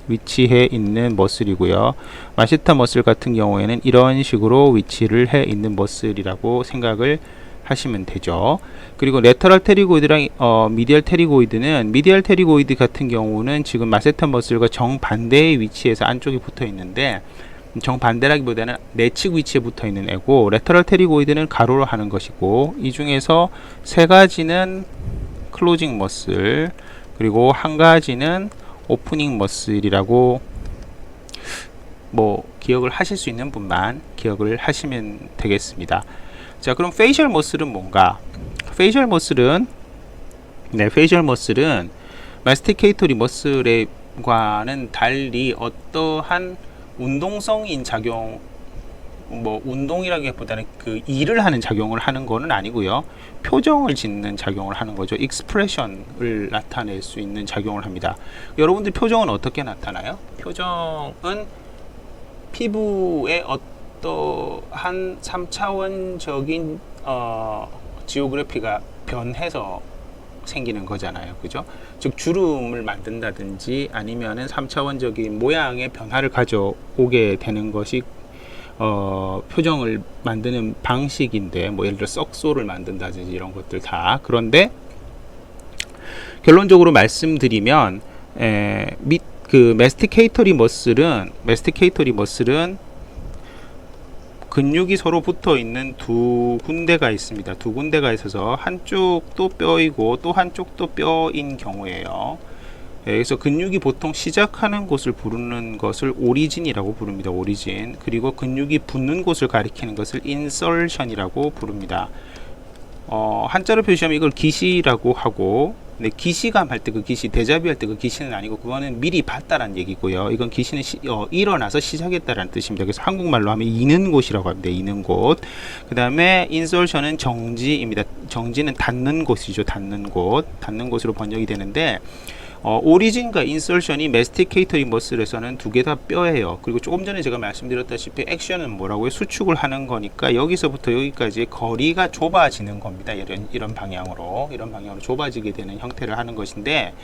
위치해 있는 머슬이고요. 마시타 머슬 같은 경우에는 이런 식으로 위치를 해 있는 머슬이라고 생각을 하시면 되죠. 그리고 레터럴 테리고이드랑 미디얼 테리고이드는, 미디얼 테리고이드 같은 경우는 지금 마세타 머슬과 정반대의 위치에서 안쪽에 붙어 있는데, 정반대라기보다는 내측 위치에 붙어 있는 애고, 레터럴 테리고이드는 가로로 하는 것이고, 이 중에서 세 가지는 클로징 머슬, 그리고 한 가지는 오프닝 머슬이라고, 뭐 기억을 하실 수 있는 분만 기억을 하시면 되겠습니다. 자, 그럼 페이셜 머슬은 뭔가? 페이셜 머슬은 마스티케이토리 머슬과는 달리 어떠한 운동성인 작용, 뭐 운동이라기보다는 그 일을 하는 작용을 하는 거는 아니고요. 표정을 짓는 작용을 하는 거죠. 익스프레션을 나타낼 수 있는 작용을 합니다. 여러분들 표정은 어떻게 나타나요? 표정은 피부의 어떠한 3차원적인 지오그래피가 변해서 생기는 거잖아요. 그죠? 즉 주름을 만든다든지 아니면은 3차원적인 모양의 변화를 가져오게 되는 것이 표정을 만드는 방식인데, 뭐 예를 들어 썩소를 만든다든지 이런 것들 다. 그런데 결론적으로 말씀드리면, 그 메스티케이터리 머슬은 근육이 서로 붙어 있는 두 군데가 있습니다. 두 군데가 있어서 한쪽도 뼈이고 또 한쪽도 뼈인 경우에요. 그래서 근육이 보통 시작하는 곳을 부르는 것을 오리진이라고 부릅니다. 오리진. 그리고 근육이 붙는 곳을 가리키는 것을 인설션이라고 부릅니다. 한자로 표시하면 이걸 기시라고 하고, 네, 기시감 할 때 그 기시, 데자뷰 할 때 그 기시는 아니고 그거는 미리 봤다라는 얘기고요. 이건 기시는 일어나서 시작했다라는 뜻입니다. 그래서 한국말로 하면 이는 곳이라고 합니다. 이는 곳. 그 다음에 인설션은 정지입니다. 정지는 닿는 곳이죠. 닿는 곳. 닿는 곳으로 번역이 되는데, 오리진과 인설션이 메스티케이터리 머슬에서는 두 개 다 뼈예요. 그리고 조금 전에 제가 말씀드렸다시피 액션은 뭐라고요? 수축을 하는 거니까 여기서부터 여기까지 거리가 좁아지는 겁니다. 이런 방향으로 좁아지게 되는 형태를 하는 것인데,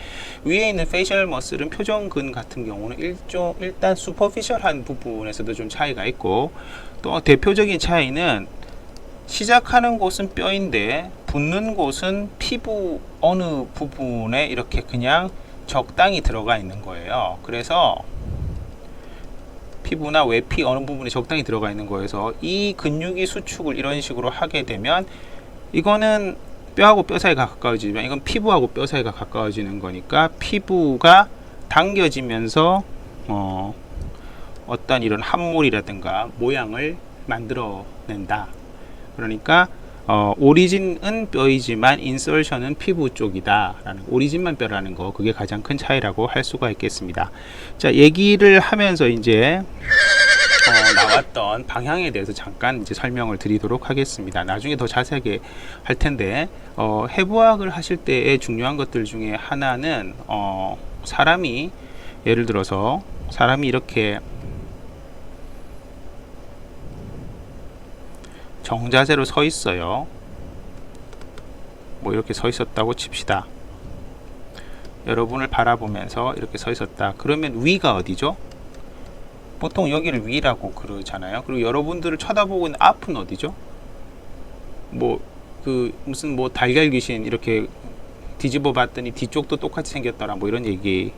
위에 있는 페이셜 머슬은 표정근 같은 경우는 일단 슈퍼피셜한 부분에서도 좀 차이가 있고, 또 대표적인 차이는 시작하는 곳은 뼈인데 붙는 곳은 피부 어느 부분에 이렇게 그냥 적당히 들어가 있는 거예요. 그래서 피부나 외피 어느 부분에 적당히 들어가 있는 거여서 이 근육이 수축을 이런 식으로 하게 되면 이거는 뼈하고 뼈 사이가 가까워지면 이건 피부하고 뼈 사이가 가까워지는 거니까 피부가 당겨지면서 어떤 이런 함몰이라든가 모양을 만들어낸다. 그러니까 오리진은 뼈이지만 인설션은 피부 쪽이다 라는, 오리진만 뼈라는 거, 그게 가장 큰 차이라고 할 수가 있겠습니다. 자, 얘기를 하면서 이제 나왔던 방향에 대해서 잠깐 이제 설명을 드리도록 하겠습니다. 나중에 더 자세하게 할 텐데, 해부학을 하실 때의 중요한 것들 중에 하나는 사람이, 예를 들어서 사람이 이렇게 정자세로 서 있어요. 뭐 이렇게 서 있었다고 칩시다. 여러분을 바라보면서 이렇게 서 있었다. 그러면 위가 어디죠? 보통 여기를 위라고 그러잖아요. 그리고 여러분들을 쳐다보고 있는 앞은 어디죠? 무슨 달걀 귀신 이렇게 뒤집어 봤더니 뒤쪽도 똑같이 생겼더라, 뭐 이런 얘기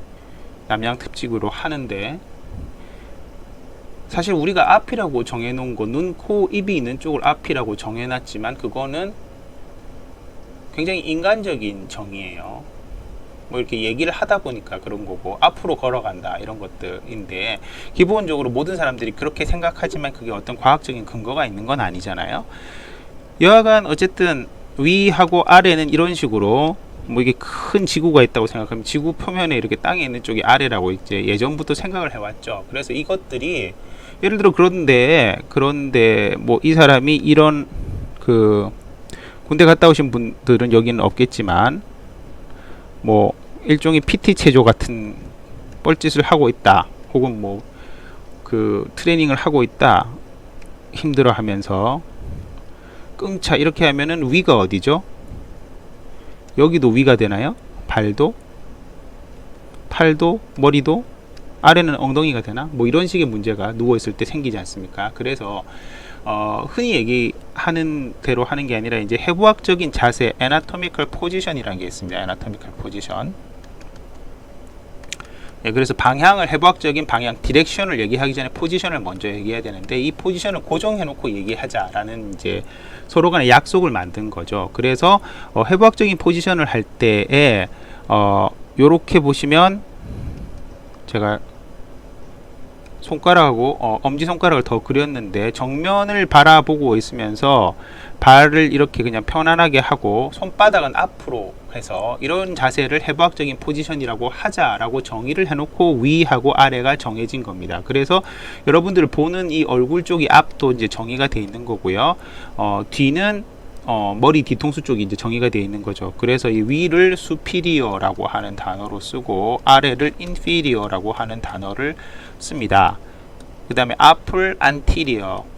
남양특집으로 하는데, 사실 우리가 앞이라고 정해놓은 거, 눈, 코, 입이 있는 쪽을 앞이라고 정해놨지만 그거는 굉장히 인간적인 정의예요. 뭐 이렇게 얘기를 하다 보니까 그런 거고, 앞으로 걸어간다 이런 것들인데, 기본적으로 모든 사람들이 그렇게 생각하지만 그게 어떤 과학적인 근거가 있는 건 아니잖아요. 여하간 어쨌든 위하고 아래는 이런 식으로 뭐 이게 큰 지구가 있다고 생각하면 지구 표면에 이렇게 땅에 있는 쪽이 아래라고 이제 예전부터 생각을 해왔죠. 그래서 이것들이 예를 들어 그런데 뭐 이 사람이 이런 군대 갔다 오신 분들은 여기는 없겠지만 뭐 일종의 PT 체조 같은 뻘짓을 하고 있다, 혹은 뭐 트레이닝을 하고 있다, 힘들어 하면서 끙차 이렇게 하면은 위가 어디죠? 여기도 위가 되나요? 발도, 팔도, 머리도, 아래는 엉덩이가 되나? 뭐 이런 식의 문제가 누워있을 때 생기지 않습니까? 그래서 흔히 얘기하는 대로 하는 게 아니라 이제 해부학적인 자세, anatomical position이라는 게 있습니다. anatomical position. 예, 그래서 방향을, 해부학적인 방향, 디렉션을 얘기하기 전에 포지션을 먼저 얘기해야 되는데, 이 포지션을 고정해 놓고 얘기하자라는 이제 서로 간의 약속을 만든 거죠. 그래서 해부학적인 포지션을 할 때에 요렇게 보시면, 제가 손가락하고 엄지손가락을 더 그렸는데, 정면을 바라보고 있으면서 발을 이렇게 그냥 편안하게 하고 손바닥은 앞으로 해서 이런 자세를 해부학적인 포지션이라고 하자라고 정의를 해놓고 위하고 아래가 정해진 겁니다. 그래서 여러분들 보는 이 얼굴 쪽이 앞도 이제 정의가 되어 있는 거고요. 뒤는 머리 뒤통수 쪽이 이제 정의가 되어 있는 거죠. 그래서 이 위를 superior라고 하는 단어로 쓰고 아래를 inferior라고 하는 단어를 씁니다. 그 다음에 앞을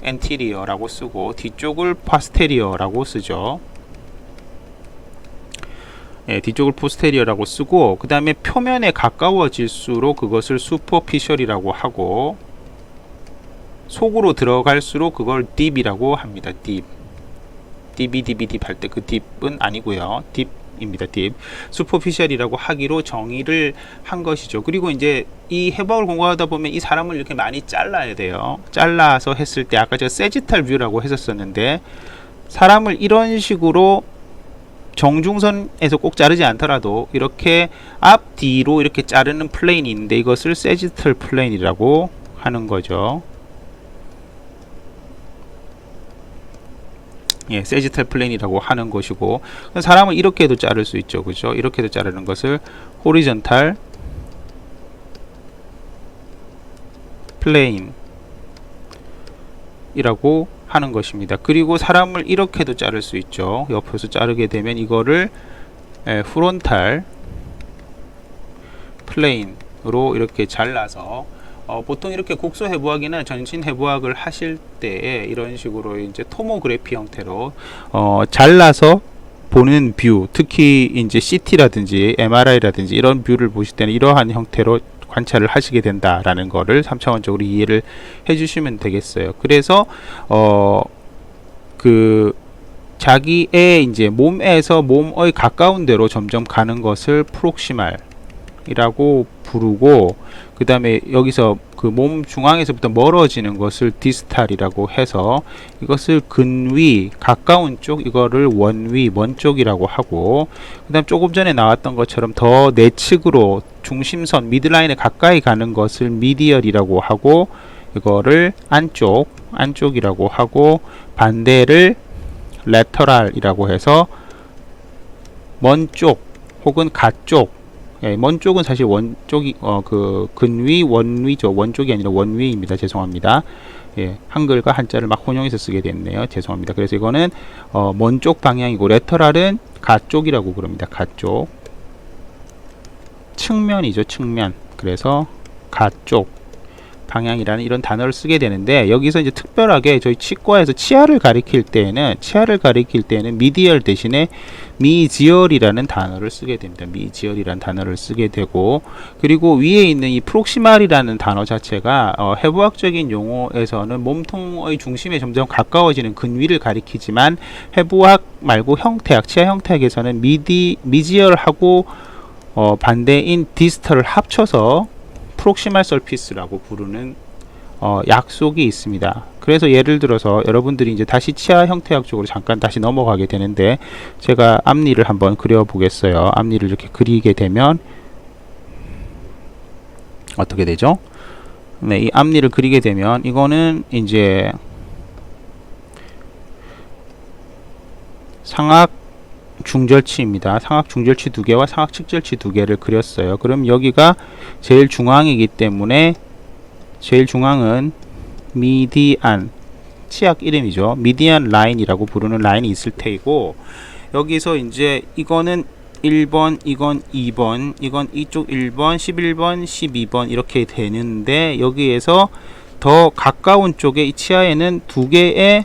anterior라고 쓰고 뒤쪽을 posterior라고 쓰죠. 예, 뒤쪽을 posterior라고 쓰고, 그 다음에 표면에 가까워질수록 그것을 superficial이라고 하고, 속으로 들어갈수록 그걸 deep이라고 합니다. deep 할 때 그 deep은 아니고요. deep입니다. deep. superficial이라고 하기로 정의를 한 것이죠. 그리고 이제 이 해부학을 공부하다 보면 이 사람을 이렇게 많이 잘라야 돼요. 잘라서 했을 때 아까 제가 세지탈 뷰라고 했었는데, 사람을 이런 식으로 정중선에서 꼭 자르지 않더라도 이렇게 앞뒤로 이렇게 자르는 플레인이 있는데 이것을 세지털 플레인이라고 하는 거죠. 예, 세지털 플레인이라고 하는 것이고, 사람은 이렇게도 자를 수 있죠. 그죠? 이렇게도 자르는 것을 호리존탈 플레인이라고 하는 것입니다. 그리고 사람을 이렇게도 자를 수 있죠. 옆에서 자르게 되면 이거를 프론탈 플레인으로 이렇게 잘라서 보통 이렇게 곡소 해부학이나 전신 해부학을 하실 때 이런 식으로 이제 토모그래피 형태로 잘라서 보는 뷰, 특히 이제 CT라든지 MRI라든지 이런 뷰를 보실 때는 이러한 형태로 관찰을 하시게 된다라는 거를 3차원적으로 이해를 해주시면 되겠어요. 그래서 그 자기의 이제 몸에서 몸의 가까운 데로 점점 가는 것을 프록시말이라고 부르고, 그 다음에 여기서 그 몸 중앙에서부터 멀어지는 것을 디스탈이라고 해서 이것을 근위, 가까운 쪽, 이거를 원위, 먼 쪽이라고 하고, 그 다음 조금 전에 나왔던 것처럼 더 내측으로 중심선, 미드라인에 가까이 가는 것을 미디얼이라고 하고, 이거를 안쪽, 안쪽이라고 하고, 반대를 레터럴이라고 해서 먼 쪽 혹은 가쪽, 예, 먼 쪽은 사실 원쪽이 그 근위 원위죠. 원쪽이 아니라 원위입니다. 죄송합니다. 예, 한글과 한자를 막 혼용해서 쓰게 됐네요. 죄송합니다. 그래서 이거는 먼 쪽 방향이고, 레터럴은 가쪽이라고 부릅니다. 가쪽, 측면이죠. 측면. 그래서 가쪽 방향이라는 이런 단어를 쓰게 되는데, 여기서 이제 특별하게 저희 치과에서 치아를 가리킬 때에는 미디얼 대신에 미지얼이라는 단어를 쓰게 됩니다. 미지얼이라는 단어를 쓰게 되고, 그리고 위에 있는 이 프록시말이라는 단어 자체가 해부학적인 용어에서는 몸통의 중심에 점점 가까워지는 근위를 가리키지만, 해부학 말고 형태학, 치아 형태학에서는 미지얼하고 반대인 디스털을 합쳐서 프록시말 서피스라고 부르는 약속이 있습니다. 그래서 예를 들어서 여러분들이 이제 다시 치아 형태학 쪽으로 잠깐 다시 넘어가게 되는데, 제가 앞니를 한번 그려 보겠어요. 앞니를 이렇게 그리게 되면 어떻게 되죠? 네, 이 앞니를 그리게 되면 이거는 이제 상악 중절치입니다. 상악 중절치 2개와 상악 측절치 2개를 그렸어요. 그럼 여기가 제일 중앙이기 때문에 제일 중앙은 미디안, 치약 이름이죠. 미디안 라인이라고 부르는 라인이 있을 테이고, 여기서 이제 이거는 1번, 이건 2번, 이건 이쪽 1번, 11번, 12번 이렇게 되는데, 여기에서 더 가까운 쪽에 이 치아에는 2개의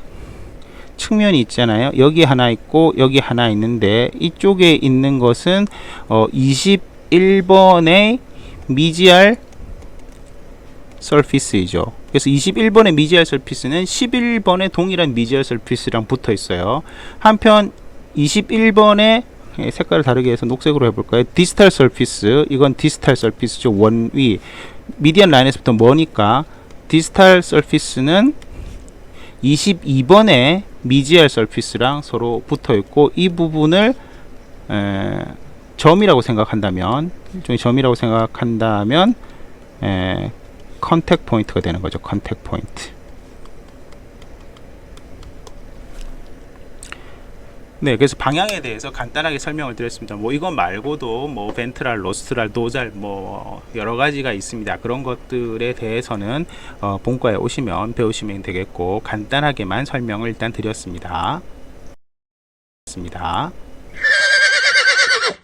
측면이 있잖아요. 여기 하나 있고 여기 하나 있는데, 이쪽에 있는 것은 21번의 미지알 서피스이죠. 그래서 21번의 미지알 서피스는 11번의 동일한 미지알 서피스랑 붙어 있어요. 한편 21번의 색깔을 다르게 해서 녹색으로 해볼까요? 디스탈 서피스, 이건 디스탈 서피스죠. 원위, 미디안 라인에서부터 머니까 디스탈 서피스는 22번의 미지알 서피스랑 서로 붙어 있고, 이 부분을 점이라고 생각한다면, 일종의 점이라고 생각한다면 컨택 포인트가 되는 거죠. 컨택 포인트. 네, 그래서 방향에 대해서 간단하게 설명을 드렸습니다. 뭐 이건 말고도 뭐 벤트랄, 로스트랄, 노잘 뭐 여러 가지가 있습니다. 그런 것들에 대해서는 본과에 오시면 배우시면 되겠고, 간단하게만 설명을 일단 드렸습니다.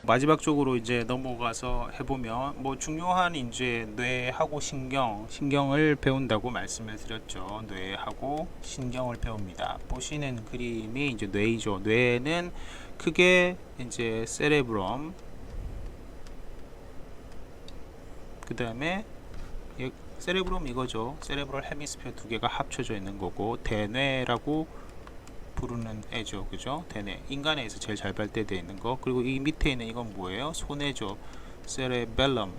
마지막 쪽으로 이제 넘어가서 해보면, 뭐 중요한 이제 뇌하고 신경을 배운다고 말씀을 드렸죠. 뇌하고 신경을 배웁니다. 보시는 그림이 이제 뇌이죠. 뇌는 크게 이제 세레브럼, 그 다음에 세레브럼 이거죠. 세레브럴 헤미스피어 2개가 합쳐져 있는 거고, 대뇌라고 부르는 애죠. 그죠? 대뇌. 인간에서 제일 잘 발달되어 있는 거. 그리고 이 밑에 있는 이건 뭐예요? 소뇌죠. 세레벨럼.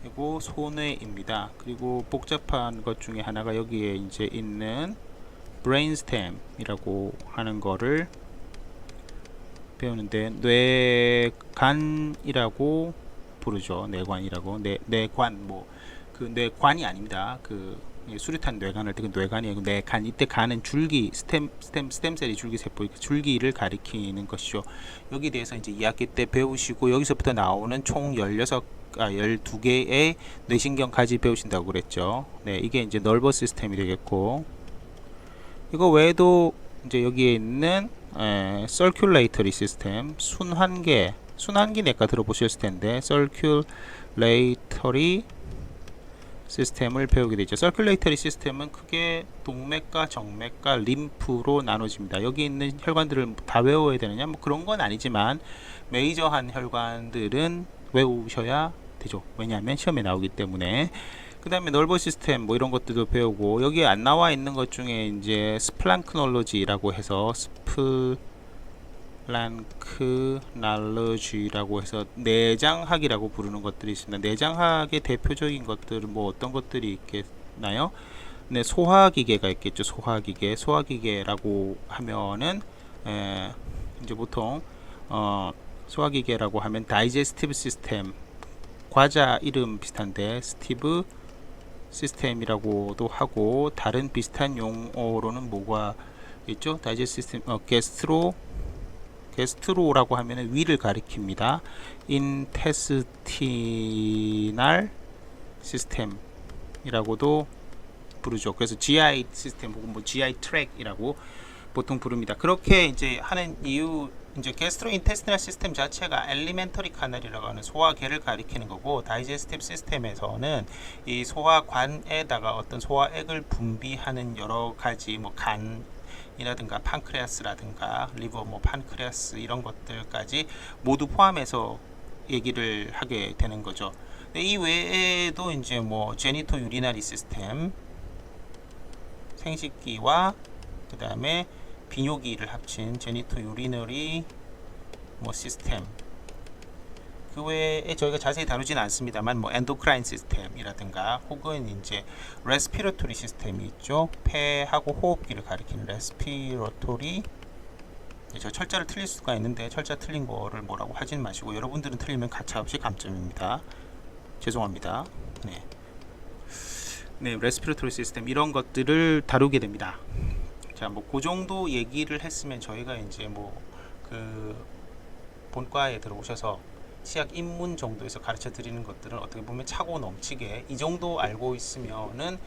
그리고 소뇌입니다. 그리고 복잡한 것 중에 하나가 여기에 이제 있는 브레인스템이라고 하는 거를 배우는데 뇌간이라고 부르죠. 뇌관이라고. 뇌관 뭐 그 뇌관이 아닙니다. 그 수류탄 뇌관을 때 그 뇌관이 아니고 뇌간. 이때 간은 줄기 스템셀이 줄기 세포 줄기를 가리키는 것이죠. 여기 대해서 이제 2학기 때 배우시고 여기서부터 나오는 총 12개의 뇌신경까지 배우신다고 그랬죠. 네, 이게 이제 nervous 시스템이 되겠고, 이거 외에도 이제 여기에 있는 circulatory 시스템, 순환계 내과 들어보셨을 텐데 circulatory 시스템을 배우게 되죠. circulatory 시스템은 크게 동맥과 정맥과 림프로 나눠집니다. 여기 있는 혈관들을 다 외워야 되느냐? 뭐 그런 건 아니지만 메이저한 혈관들은 외우셔야 되죠. 왜냐하면 시험에 나오기 때문에. 그 다음에 널버 시스템 뭐 이런 것들도 배우고, 여기에 안 나와 있는 것 중에 이제 스플랑크놀로지라고 해서 스플랑크놀로지라고 해서 내장학이라고 부르는 것들이 있습니다. 내장학의 대표적인 것들은 뭐 어떤 것들이 있겠나요? 네, 소화기계가 있겠죠. 소화기계라고 하면은 이제 보통 소화기계라고 하면 다이제스티브 시스템, 과자 이름 비슷한데 스티브 시스템이라고도 하고, 다른 비슷한 용어로는 뭐가 있죠? 다이제스트 시스템, 게스트로라고 하면은 위를 가리킵니다. 인테스티날 시스템이라고도 부르죠. 그래서 GI 시스템 혹은 뭐 GI 트랙이라고 보통 부릅니다. 그렇게 이제 하는 이유, 이제 게스트로인테스티널 시스템 자체가 엘리멘터리 카널이라고 하는 소화계를 가리키는 거고, 다이제스티브 시스템에서는 이 소화관에다가 어떤 소화액을 분비하는 여러 가지 뭐 간이라든가 판크레아스라든가 리버 뭐 판크레아스 이런 것들까지 모두 포함해서 얘기를 하게 되는 거죠. 이 외에도 이제 뭐 제니토 유리나리 시스템, 생식기와 그 다음에 비뇨기를 합친 제니토 유리너리 뭐 시스템, 그 외에 저희가 자세히 다루지는 않습니다만 뭐 엔도크라인 시스템이라든가 혹은 이제 레스피러토리 시스템이 있죠. 폐하고 호흡기를 가리키는 레스피러토리. 저 철자를 틀릴 수가 있는데 철자 틀린 거를 뭐라고 하진 마시고, 여러분들은 틀리면 가차없이 감점입니다. 죄송합니다. 네, 레스피러토리 시스템 이런 것들을 다루게 됩니다. 자, 뭐 그 정도 얘기를 했으면 저희가 이제 뭐 그 본과에 들어오셔서 치약 입문 정도에서 가르쳐 드리는 것들은 어떻게 보면 차고 넘치게 이 정도 알고 있으면은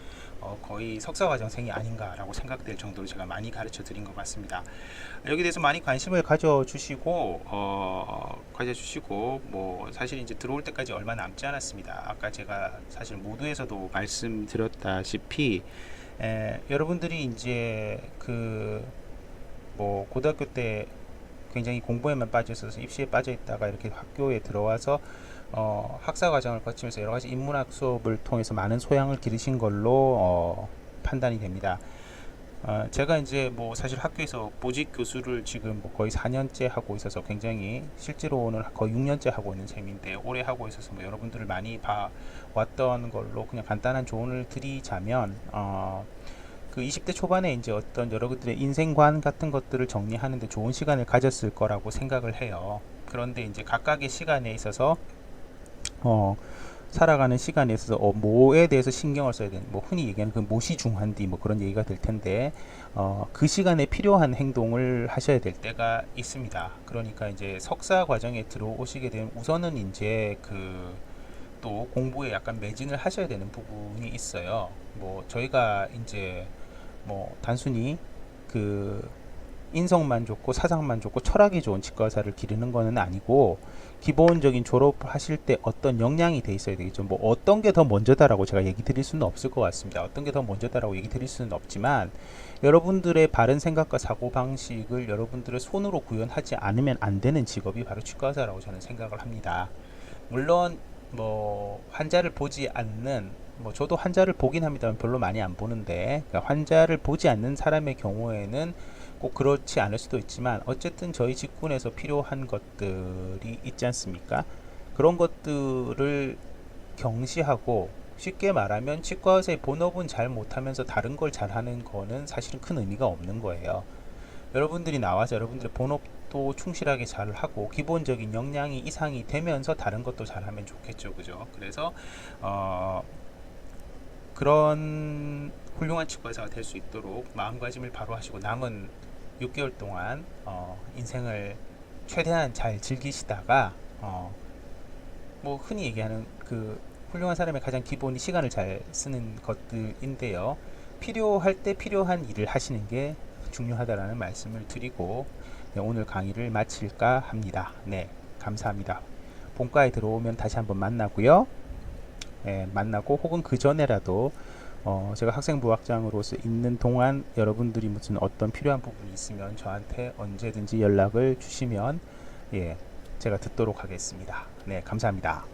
거의 석사과정생이 아닌가라고 생각될 정도로 제가 많이 가르쳐 드린 것 같습니다. 여기 대해서 많이 관심을 가져주시고 뭐 사실 이제 들어올 때까지 얼마 남지 않았습니다. 아까 제가 사실 모두에서도 말씀드렸다시피 여러분들이 이제 그 뭐 고등학교 때 굉장히 공부에만 빠져 있어서 입시에 빠져 있다가 이렇게 학교에 들어와서 학사 과정을 거치면서 여러 가지 인문학 수업을 통해서 많은 소양을 기르신 걸로 판단이 됩니다. 제가 이제 뭐 사실 학교에서 보직 교수를 지금 뭐 거의 4년째 하고 있어서 굉장히, 실제로는 거의 6년째 하고 있는 셈인데 오래 하고 있어서 뭐 여러분들을 많이 봐왔던 걸로 그냥 간단한 조언을 드리자면, 그 20대 초반에 이제 어떤 여러분들의 인생관 같은 것들을 정리하는데 좋은 시간을 가졌을 거라고 생각을 해요. 그런데 이제 각각의 시간에 있어서 살아가는 시간에 있어서 뭐에 대해서 신경을 써야 되는, 뭐 흔히 얘기하는 그 모시중한디 뭐 그런 얘기가 될 텐데, 그 시간에 필요한 행동을 하셔야 될 때가 있습니다. 그러니까 이제 석사 과정에 들어오시게 되면 우선은 이제 그 또 공부에 약간 매진을 하셔야 되는 부분이 있어요. 뭐 저희가 이제 뭐 단순히 그 인성만 좋고 사상만 좋고 철학이 좋은 치과 의사를 기르는 거는 아니고, 기본적인 졸업하실 때 어떤 역량이 돼 있어야 되겠죠. 뭐 어떤 게 더 먼저다라고 제가 얘기 드릴 수는 없을 것 같습니다. 어떤 게 더 먼저다라고 얘기 드릴 수는 없지만, 여러분들의 바른 생각과 사고방식을 여러분들의 손으로 구현하지 않으면 안 되는 직업이 바로 치과 의사라고 저는 생각을 합니다. 물론 뭐 환자를 보지 않는, 뭐 저도 환자를 보긴 합니다만 별로 많이 안 보는데, 그러니까 환자를 보지 않는 사람의 경우에는 꼭 그렇지 않을 수도 있지만, 어쨌든 저희 직군에서 필요한 것들이 있지 않습니까? 그런 것들을 경시하고, 쉽게 말하면 치과 의사의 본업은 잘 못하면서 다른 걸 잘하는 거는 사실은 큰 의미가 없는 거예요. 여러분들이 나와서 여러분들의 본업도 것도 충실하게 잘 하고 기본적인 역량이 이상이 되면서 다른 것도 잘하면 좋겠죠, 그죠? 그래서 그런 훌륭한 치과 의사가 될 수 있도록 마음가짐을 바로 하시고 남은 6개월 동안 인생을 최대한 잘 즐기시다가 뭐 흔히 얘기하는 그 훌륭한 사람의 가장 기본이 시간을 잘 쓰는 것들인데요. 필요할 때 필요한 일을 하시는 게 중요하다라는 말씀을 드리고 네, 오늘 강의를 마칠까 합니다. 네, 감사합니다. 본과에 들어오면 다시 한번 만나고요. 네, 만나고 혹은 그 전에라도 제가 학생부학장으로서 있는 동안 여러분들이 무슨 어떤 필요한 부분이 있으면 저한테 언제든지 연락을 주시면 예, 제가 듣도록 하겠습니다. 네, 감사합니다.